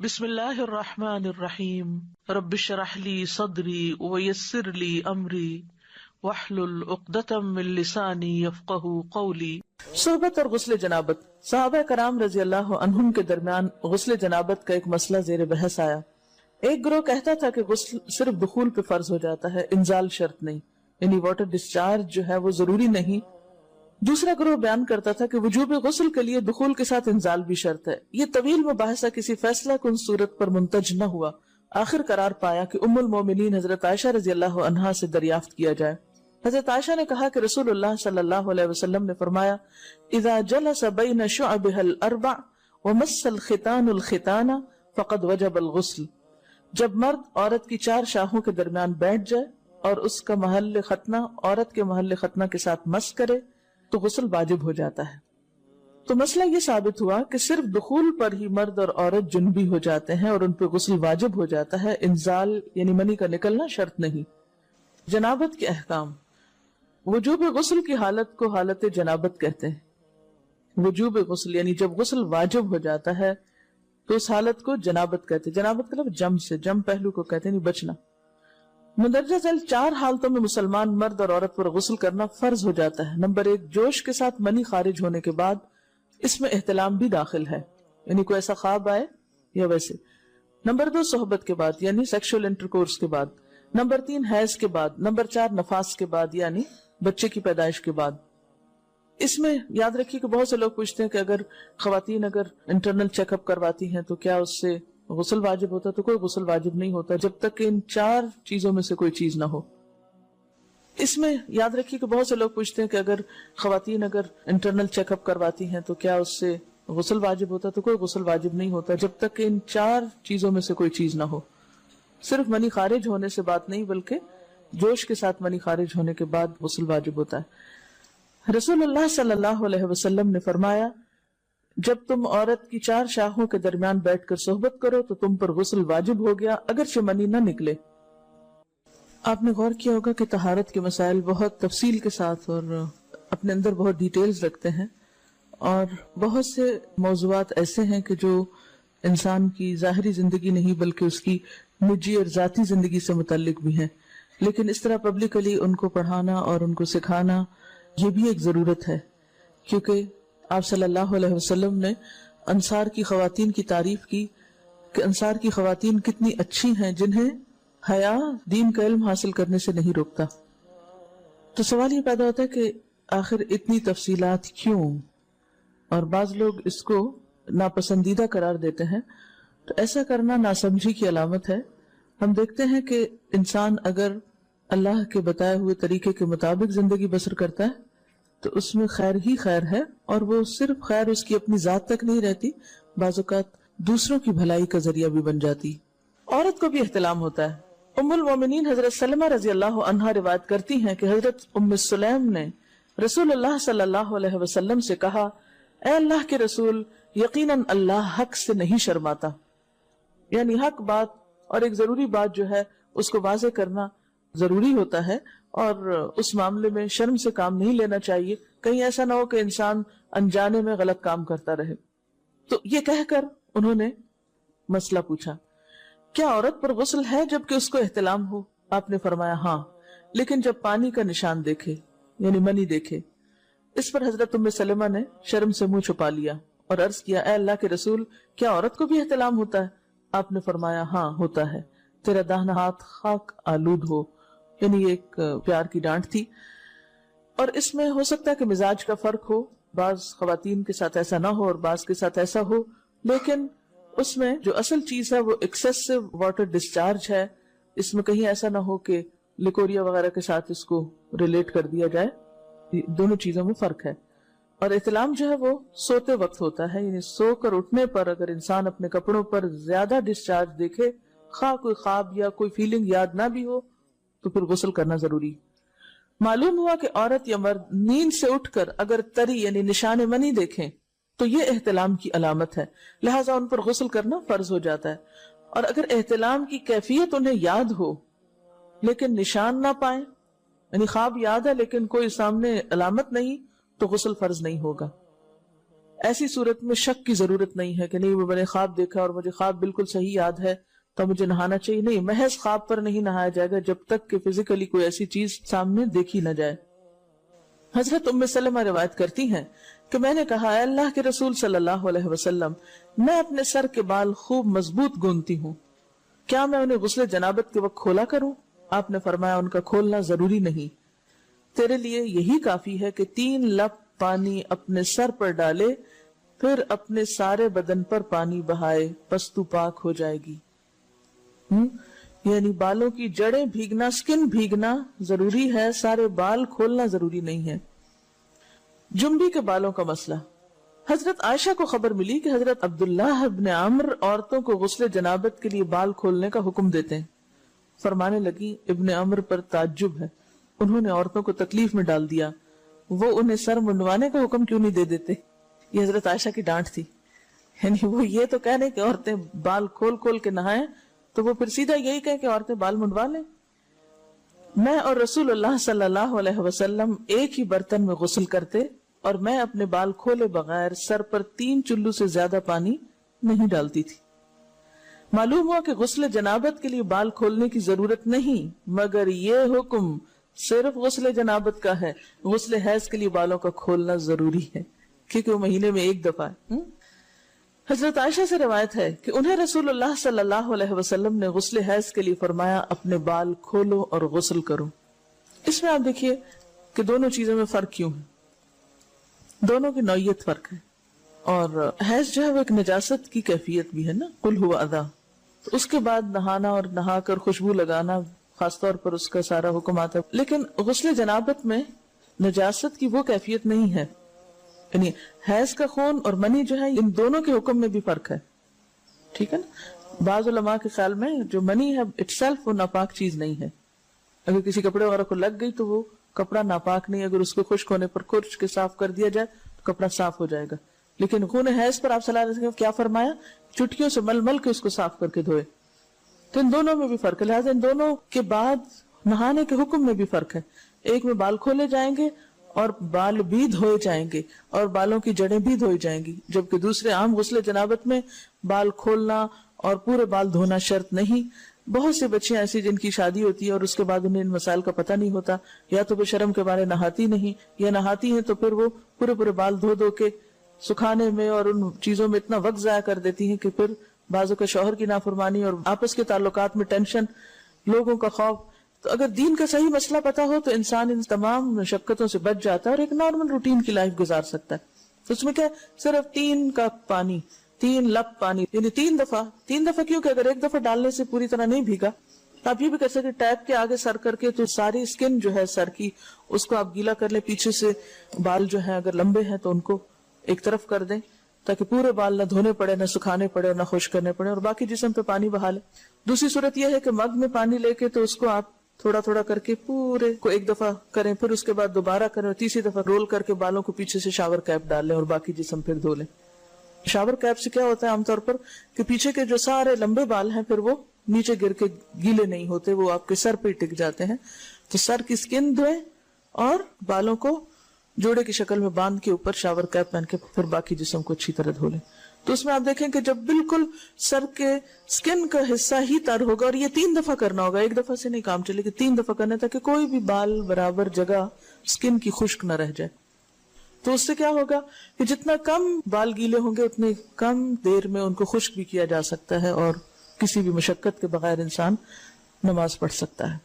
بسم اللہ الرحمن الرحیم رب اشرح لی صدری ویسر لی امری واحلل عقدۃ من لسانی یفقہوا قولی۔ صحبت اور غسل جنابت۔ صحابہ کرام رضی اللہ عنہم کے درمیان غسل جنابت کا ایک مسئلہ زیر بحث آیا۔ ایک گروہ کہتا تھا کہ غسل صرف دخول پہ فرض ہو جاتا ہے، انزال شرط نہیں، یعنی واٹر ڈسچارج جو ہے وہ ضروری نہیں۔ دوسرا گروہ بیان کرتا تھا کہ وجوب غسل کے لیے دخول کے ساتھ انزال بھی شرط ہے۔ یہ طویل مباحثہ کسی فیصلہ کن صورت پر منتج نہ ہوا۔ آخر قرار پایا کہ ام المومنین حضرت عائشہ رضی اللہ عنہا سے دریافت کیا جائے۔ حضرت عائشہ نے کہا کہ رسول اللہ صلی اللہ علیہ وسلم نے فرمایا، اذا جلس بین شعبها الاربع ومس الختان الختان فقد وجب الغسل۔ جب مرد عورت کی چار شاخوں کے درمیان بیٹھ جائے اور اس کا محل ختنہ عورت کے محل ختنہ کے ساتھ مس کرے تو غسل واجب ہو جاتا ہے۔ تو مسئلہ یہ ثابت ہوا کہ صرف دخول پر ہی مرد اور عورت جنبی ہو جاتے ہیں اور ان پہ غسل واجب ہو جاتا ہے، انزال یعنی منی کا نکلنا شرط نہیں۔ جنابت کے احکام۔ وجوب غسل کی حالت کو حالت جنابت کہتے ہیں۔ وجوب غسل یعنی جب غسل واجب ہو جاتا ہے تو اس حالت کو جنابت کہتے ہیں۔ جنابت کا لفظ جم سے، جم پہلو کو کہتے ہیں، بچنا۔ مندرجہ ذیل چار حالتوں میں مسلمان مرد اور عورت پر غسل کرنا فرض ہو جاتا ہے۔ نمبر 1، جوش کے ساتھ منی خارج ہونے کے بعد، اس میں احتلام بھی داخل ہے، یعنی کوئی ایسا خواب آئے یا ویسے۔ نمبر 2، صحبت کے بعد یعنی سیکشول انٹرکورس کے بعد۔ نمبر 3، حیض کے بعد۔ نمبر 4، نفاس کے بعد یعنی بچے کی پیدائش کے بعد۔ اس میں یاد رکھیے کہ بہت سے لوگ پوچھتے ہیں کہ اگر خواتین انٹرنل چیک اپ کرواتی ہیں تو کیا اس سے غسل واجب ہوتا؟ تو کوئی غسل واجب نہیں ہوتا جب تک کہ ان چار چیزوں میں سے کوئی چیز نہ ہو۔ اس میں یاد رکھیے کہ بہت سے لوگ پوچھتے ہیں کہ اگر خواتین انٹرنل چیک اپ کرواتی ہیں تو کیا اس سے غسل واجب ہوتا؟ تو کوئی غسل واجب نہیں ہوتا جب تک کہ ان چار چیزوں میں سے کوئی چیز نہ ہو۔ صرف منی خارج ہونے سے بات نہیں، بلکہ جوش کے ساتھ منی خارج ہونے کے بعد غسل واجب ہوتا ہے۔ رسول اللہ صلی اللہ علیہ وسلم نے فرمایا، جب تم عورت کی چار شاخوں کے درمیان بیٹھ کر صحبت کرو تو تم پر غسل واجب ہو گیا اگرچہ منی نہ نکلے۔ آپ نے غور کیا ہوگا کہ طہارت کے مسائل بہت تفصیل کے ساتھ اور اپنے اندر بہت ڈیٹیلز رکھتے ہیں، اور بہت سے موضوعات ایسے ہیں کہ جو انسان کی ظاہری زندگی نہیں بلکہ اس کی نجی اور ذاتی زندگی سے متعلق بھی ہیں، لیکن اس طرح پبلکلی ان کو پڑھانا اور ان کو سکھانا یہ بھی ایک ضرورت ہے، کیونکہ آپ صلی اللہ علیہ وسلم نے انصار کی خواتین کی تعریف کی کہ انصار کی خواتین کتنی اچھی ہیں جنہیں حیا دین کا علم حاصل کرنے سے نہیں روکتا۔ تو سوال یہ پیدا ہوتا ہے کہ آخر اتنی تفصیلات کیوں؟ اور بعض لوگ اس کو ناپسندیدہ قرار دیتے ہیں، تو ایسا کرنا ناسمجھی کی علامت ہے۔ ہم دیکھتے ہیں کہ انسان اگر اللہ کے بتائے ہوئے طریقے کے مطابق زندگی بسر کرتا ہے تو اس میں خیر ہی خیر ہے، اور وہ صرف خیر اس کی اپنی ذات تک نہیں رہتی، بعض اوقات دوسروں کی بھلائی کا ذریعہ بھی بن جاتی۔ عورت کو بھی احتلام ہوتا ہے۔ ام المومنین حضرت سلمہ رضی اللہ عنہا روایت کرتی ہیں کہ حضرت ام سلیم نے رسول اللہ صلی اللہ علیہ وسلم سے کہا، اے اللہ کے رسول، یقیناً اللہ حق سے نہیں شرماتا، یعنی حق بات اور ایک ضروری بات جو ہے اس کو واضح کرنا ضروری ہوتا ہے، اور اس معاملے میں شرم سے کام نہیں لینا چاہیے، کہیں ایسا نہ ہو کہ انسان انجانے میں غلط کام کرتا رہے۔ تو یہ کہہ کر انہوں نے مسئلہ پوچھا، کیا عورت پر غسل ہے جبکہ اس کو احتلام ہو؟ آپ نے فرمایا ہاں، لیکن جب پانی کا نشان دیکھے یعنی منی دیکھے۔ اس پر حضرت ام سلمہ نے شرم سے منہ چھپا لیا اور عرض کیا، اے اللہ کے رسول، کیا عورت کو بھی احتلام ہوتا ہے؟ آپ نے فرمایا ہاں ہوتا ہے، تیرا داہنا ہاتھ خاک آلود ہو، یعنی ایک پیار کی ڈانٹ تھی۔ اور اس میں ہو سکتا ہے کہ مزاج کا فرق ہو، بعض خواتین کے ساتھ ایسا نہ ہو اور بعض کے ساتھ ایسا ہو، لیکن اس میں جو اصل چیز ہے وہ ایکسیسو واٹر ڈسچارج ہے۔ اس میں کہیں ایسا نہ ہو کہ لیکوریا وغیرہ کے ساتھ اس کو ریلیٹ کر دیا جائے، دونوں چیزوں میں فرق ہے۔ اور احتلام جو ہے وہ سوتے وقت ہوتا ہے، یعنی سو کر اٹھنے پر اگر انسان اپنے کپڑوں پر زیادہ ڈسچارج دیکھے، خواہ کوئی خواب یا کوئی فیلنگ یاد نہ بھی ہو، تو پھر غسل کرنا ضروری۔ معلوم ہوا کہ عورت یا مرد نیند سے اٹھ کر اگر تری یعنی نشان منی دیکھیں تو یہ احتلام کی علامت ہے، لہٰذا ان پر غسل کرنا فرض ہو جاتا ہے۔ اور اگر احتلام کی کیفیت انہیں یاد ہو لیکن نشان نہ پائیں، یعنی خواب یاد ہے لیکن کوئی سامنے علامت نہیں، تو غسل فرض نہیں ہوگا۔ ایسی صورت میں شک کی ضرورت نہیں ہے کہ نہیں وہ میں نے خواب دیکھا اور مجھے خواب بالکل صحیح یاد ہے تو مجھے نہانا چاہیے. نہیں، محض خواب پر نہیں نہایا جائے گا جب تک کہ فزیکلی کوئی ایسی چیز سامنے دیکھی نہ جائے. حضرت ام سلمہ روایت کرتی ہیں کہ میں نے کہا، اے اللہ کے رسول صلی اللہ علیہ وسلم، میں اپنے سر کے بال خوب مضبوط گوندتی ہوں، کیا میں انہیں غسل جنابت کے وقت کھولا کروں؟ آپ نے فرمایا، ان کا کھولنا ضروری نہیں، تیرے لیے یہی کافی ہے کہ 3 لپ پانی اپنے سر پر ڈالے، پھر اپنے سارے بدن پر پانی بہائے، پس تو پاک ہو جائے گی. یعنی بالوں کی جڑیں بھیگنا، سکن بھیگنا ضروری ہے، سارے بال کھولنا ضروری نہیں ہے. جنبی کے بالوں کا مسئلہ. حضرت عائشہ کو خبر ملی کہ حضرت عبداللہ ابن عمرو عورتوں کو غسل جنابت کے لیے بال کھولنے کا حکم دیتے ہیں. فرمانے لگی، ابن عمرو پر تعجب ہے، انہوں نے عورتوں کو تکلیف میں ڈال دیا، وہ انہیں سر منڈوانے کا حکم کیوں نہیں دے دیتے؟ یہ حضرت عائشہ کی ڈانٹ تھی. یعنی وہ یہ تو کہنے کہ عورتیں بال کھول کھول کے نہائیں، تو وہ پھر سیدھا یہی کہے کہ عورتیں بال منڈوا لیں. میں اور رسول اللہ صلی اللہ علیہ وسلم ایک ہی برتن میں غسل کرتے اور میں اپنے بال کھولے بغیر سر پر 3 چلو سے زیادہ پانی نہیں ڈالتی تھی. معلوم ہوا کہ غسل جنابت کے لیے بال کھولنے کی ضرورت نہیں، مگر یہ حکم صرف غسل جنابت کا ہے. غسل حیض کے لیے بالوں کا کھولنا ضروری ہے کیونکہ وہ مہینے میں ایک دفعہ ہے. حضرت عائشہ سے روایت ہے کہ انہیں رسول اللہ صلی اللہ علیہ وسلم نے غسل حیض کے لیے فرمایا، اپنے بال کھولو اور غسل کرو. اس میں آپ دیکھیے کہ دونوں چیزوں میں فرق کیوں ہے، دونوں کی نوعیت فرق ہے. اور حیض جو ہے وہ ایک نجاست کی کیفیت بھی ہے نا، قل ہوا اذی، تو اس کے بعد نہانا اور نہا کر خوشبو لگانا خاص طور پر اس کا سارا حکم آتا ہے. لیکن غسل جنابت میں نجاست کی وہ کیفیت نہیں ہے. یعنی حیض کا خون اور منی جو ہے ان دونوں کے حکم میں بھی فرق ہے. ٹھیک ہے نا. بعض علماء کے خیال میں جو منی ہے اٹ سیلف وہ ناپاک چیز نہیں ہے. اگر کسی کپڑے وغیرہ کو لگ گئی تو وہ کپڑا ناپاک نہیں، اگر اس کو خشک ہونے پر کھرچ کے صاف کر دیا جائے تو کپڑا صاف ہو جائے گا. لیکن خون حیض پر آپ صلی اللہ علیہ وسلم کیا فرمایا؟ چٹکیوں سے مل مل کے اس کو صاف کر کے دھوئے. تو ان دونوں میں بھی فرق ہے. لہٰذا ان دونوں کے بعد نہانے کے حکم میں بھی فرق ہے. ایک میں بال کھولے جائیں گے اور بال بھی دھوئے جائیں گے اور بالوں کی جڑیں بھی دھوئی جائیں گی، جبکہ دوسرے عام غسل جنابت میں بال کھولنا اور پورے بال دھونا شرط نہیں. بہت سے بچیاں ایسی جن کی شادی ہوتی ہے اور اس کے بعد انہیں ان مسائل کا پتہ نہیں ہوتا، یا تو وہ شرم کے بارے نہاتی نہیں، یا نہاتی ہیں تو پھر وہ پورے بال دھو دھو کے سکھانے میں اور ان چیزوں میں اتنا وقت ضائع کر دیتی ہیں کہ پھر بعضوں کا شوہر کی نافرمانی اور آپس کے تعلقات میں ٹینشن، لوگوں کا خوف. تو اگر دین کا صحیح مسئلہ پتا ہو تو انسان ان تمام مشقتوں سے بچ جاتا ہے اور ایک نارمل روٹین کی لائف گزار سکتا ہے. تو اس میں کیا صرف 3 کپ پانی، 3 لپ پانی، یعنی 3 دفعہ کیوں کہ اگر ایک دفعہ ڈالنے سے پوری طرح نہیں بھیگا تو آپ یہ بھی کر سکتے ٹیپ کے آگے سر کر کے تو ساری اسکن جو ہے سر کی اس کو آپ گیلا کر لیں. پیچھے سے بال جو ہیں اگر لمبے ہیں تو ان کو ایک طرف کر دیں تاکہ پورے بال نہ دھونے پڑے، نہ سکھانے پڑے اور نہ خشک کرنے پڑے، اور باقی جسم پہ پانی بہا لیں. دوسری صورت یہ ہے کہ مگ میں پانی لے کے تو اس کو آپ تھوڑا تھوڑا کر کے پورے کو ایک دفعہ کریں، پھر اس کے بعد دوبارہ کریں اور تیسری دفعہ رول کر کے بالوں کو پیچھے سے شاور کیپ ڈال لیں اور باقی جسم پھر دھو لیں. شاور کیپ سے کیا ہوتا ہے عام طور پر کہ پیچھے کے جو سارے لمبے بال ہیں پھر وہ نیچے گر کے گیلے نہیں ہوتے، وہ آپ کے سر پہ ٹک جاتے ہیں. تو سر کی اسکن دھوئیں اور بالوں کو جوڑے کی شکل میں باندھ کے اوپر شاور کیپ پہن کے پھر باقی جسم کو اچھی طرح دھو لیں. تو اس میں آپ دیکھیں کہ جب بالکل سر کے سکن کا حصہ ہی تر ہوگا، اور یہ 3 دفعہ کرنا ہوگا، ایک دفعہ سے نہیں کام چلے کہ 3 دفعہ کرنا، تاکہ کوئی بھی بال برابر جگہ سکن کی خشک نہ رہ جائے. تو اس سے کیا ہوگا کہ جتنا کم بال گیلے ہوں گے اتنے کم دیر میں ان کو خشک بھی کیا جا سکتا ہے اور کسی بھی مشقت کے بغیر انسان نماز پڑھ سکتا ہے.